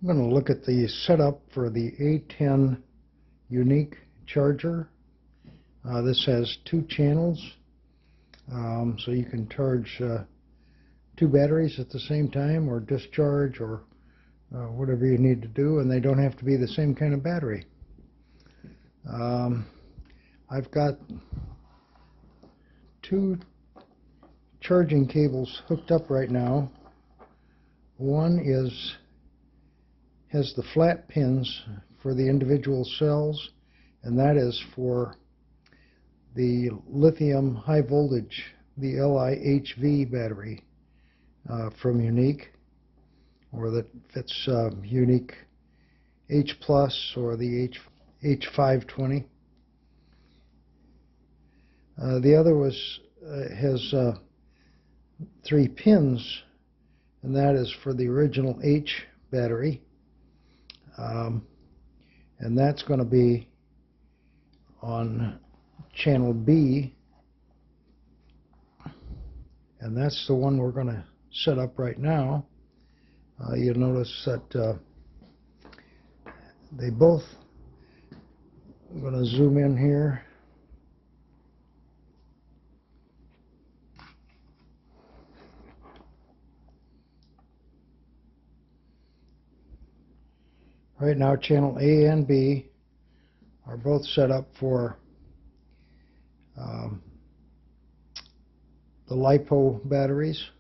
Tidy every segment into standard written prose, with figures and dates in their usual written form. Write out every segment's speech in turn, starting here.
I'm going to look at the setup for the A10 Yuneec Charger. This has 2 channels, so you can charge 2 batteries at the same time, or discharge, or whatever you need to do, and they don't have to be the same kind of battery. I've got 2 charging cables hooked up right now. One has the flat pins for the individual cells, and that is for the lithium high voltage, the LIHV battery from Yuneec, or that fits Yuneec H Plus or the H520. The other has 3 pins, and that is for the original H battery. And that's going to be on channel B, and that's the one we're going to set up right now. You'll notice that they both, I'm going to zoom in here. Right now, channel A and B are both set up for the LiPo batteries,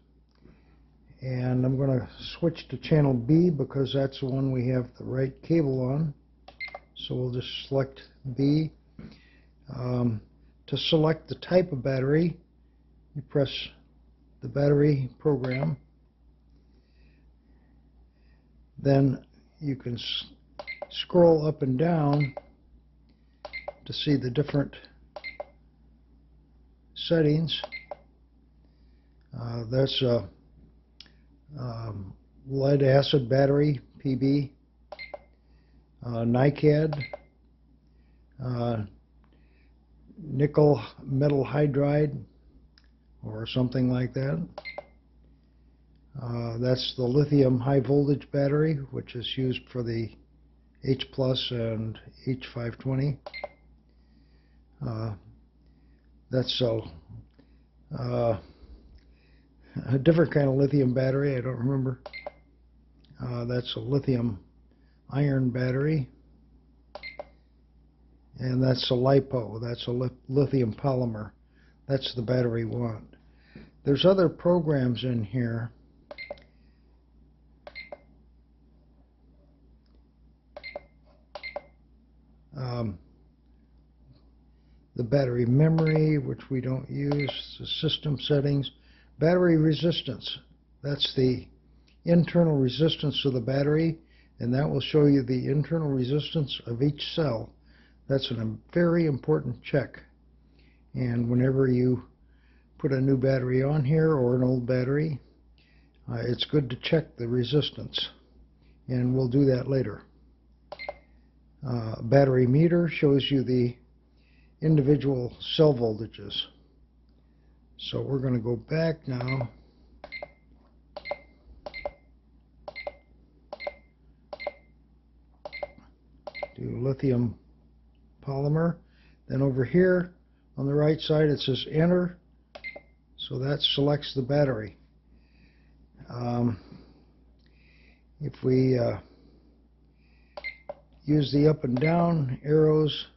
and I'm going to switch to channel B because that's the one we have the right cable on. So we'll just select B. To select the type of battery, you press the battery program. Then you can scroll up and down to see the different settings. That's a lead acid battery, PB, NiCad, nickel metal hydride, or something like that. That's the lithium high voltage battery, which is used for the H Plus and H520. That's a different kind of lithium battery, I don't remember. That's a lithium iron battery. And that's a LiPo, that's a lithium polymer. That's the battery we want. There's other programs in here. The battery memory, which we don't use, the system settings, battery resistance. That's the internal resistance of the battery, and that will show you the internal resistance of each cell. That's a very important check. And whenever you put a new battery on here or an old battery, it's good to check the resistance, and we'll do that later. Battery meter shows you the individual cell voltages. So we're going to go back now to lithium polymer. Then over here on the right side it says enter, so that selects the battery. If we use the up and down arrows,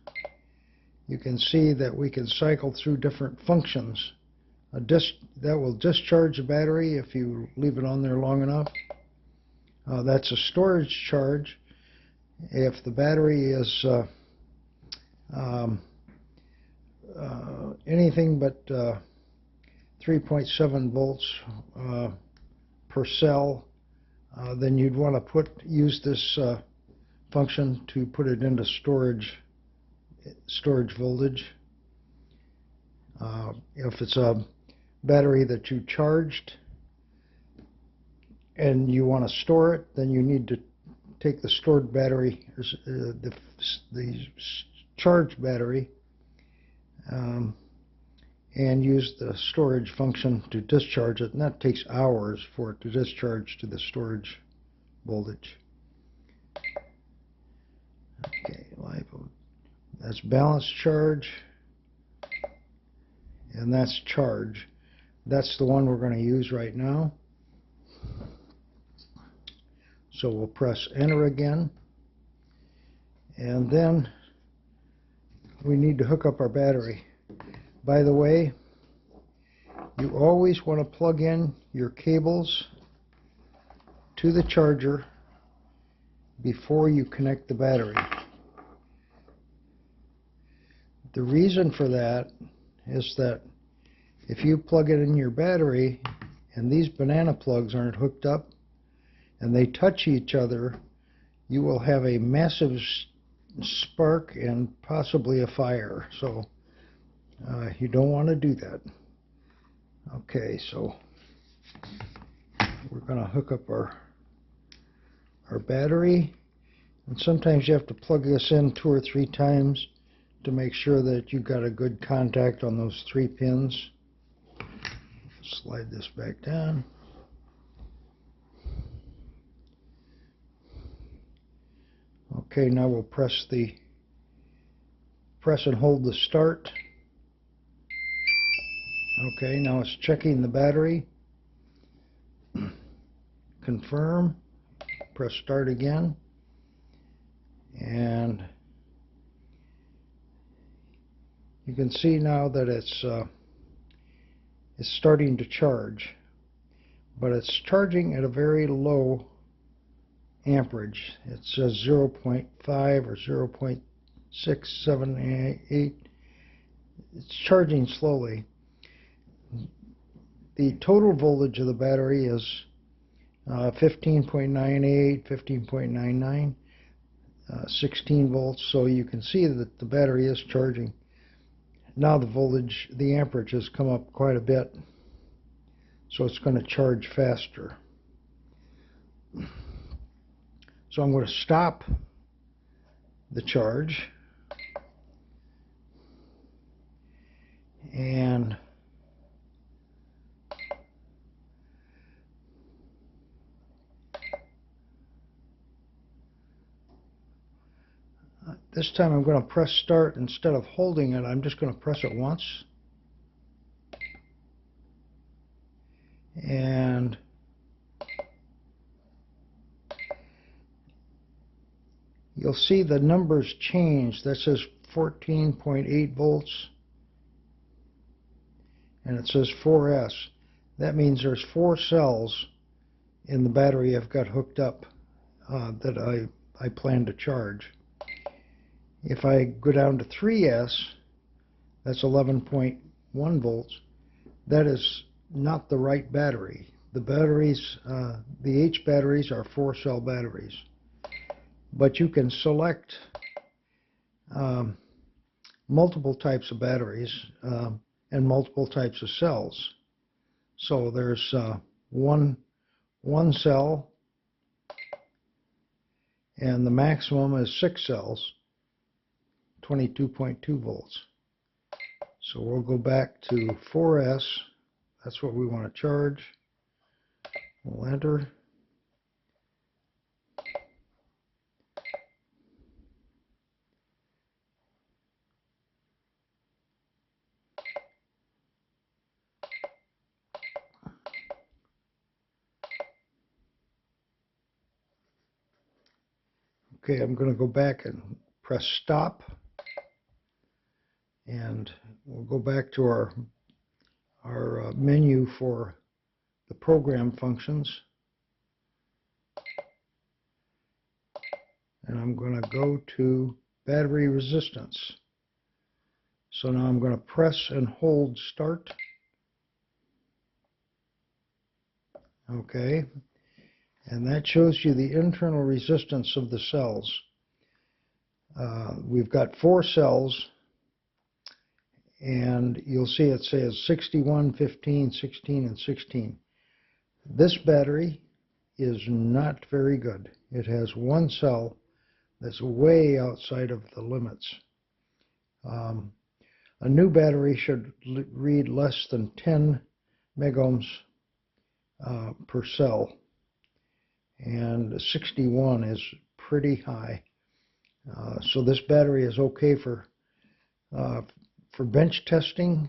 you can see that we can cycle through different functions. That will discharge the battery if you leave it on there long enough. That's a storage charge. If the battery is anything but 3.7 volts per cell, then you'd want to use this function to put it into storage voltage. If it's a battery that you charged and you want to store it, then you need to take the stored battery, the charged battery, and use the storage function to discharge it, and that takes hours for it to discharge to the storage voltage. That's balance charge, and that's charge. That's the one we're going to use right now. So we'll press enter again, and then we need to hook up our battery. By the way, you always want to plug in your cables to the charger before you connect the battery. The reason for that is that if you plug it in your battery and these banana plugs aren't hooked up and they touch each other, you will have a massive spark and possibly a fire. So you don't want to do that. Okay, so we're going to hook up our battery, and sometimes you have to plug this in 2 or 3 times to make sure that you've got a good contact on those 3 pins. Slide this back down. Okay, now we'll press and hold the start. Okay, now it's checking the battery. Confirm. Press start again. And you can see now that it's starting to charge, but it's charging at a very low amperage. It says 0.5 or 0.678. It's charging slowly. The total voltage of the battery is 15.98, 15.99, 16 volts, so you can see that the battery is charging. Now the voltage, the amperage has come up quite a bit, so it's going to charge faster. So I'm going to stop the charge, and this time I'm going to press start. Instead of holding it, I'm just going to press it once. And you'll see the numbers change. That says 14.8 volts. And it says 4S. That means there's 4 cells in the battery I've got hooked up that I plan to charge. If I go down to 3S, that's 11.1 volts. That is not the right battery. The batteries, the H batteries are 4-cell batteries. But you can select multiple types of batteries and multiple types of cells. So there's one cell, and the maximum is 6 cells. 22.2 volts. So we'll go back to 4S. That's what we want to charge. We'll enter. Okay, I'm going to go back and press stop. And we'll go back to our menu for the program functions. And I'm going to go to battery resistance. So now I'm going to press and hold start. Okay. And that shows you the internal resistance of the cells. We've got 4 cells. And you'll see it says 61, 15, 16, and 16. This battery is not very good. It has 1 cell that's way outside of the limits. A new battery should read less than 10 megohms per cell, and 61 is pretty high. So this battery is okay for For bench testing,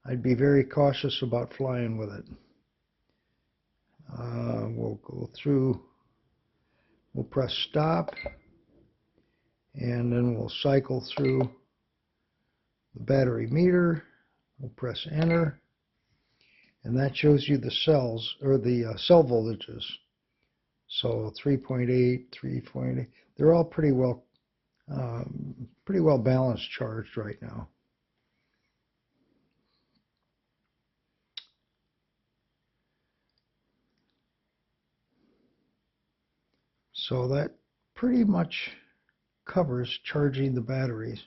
I'd be very cautious about flying with it. We'll go through, we'll press stop, and then we'll cycle through the battery meter. We'll press enter, and that shows you the cells, or the cell voltages. So 3.8, 3.8, they're all pretty well balanced charged right now. So that pretty much covers charging the batteries.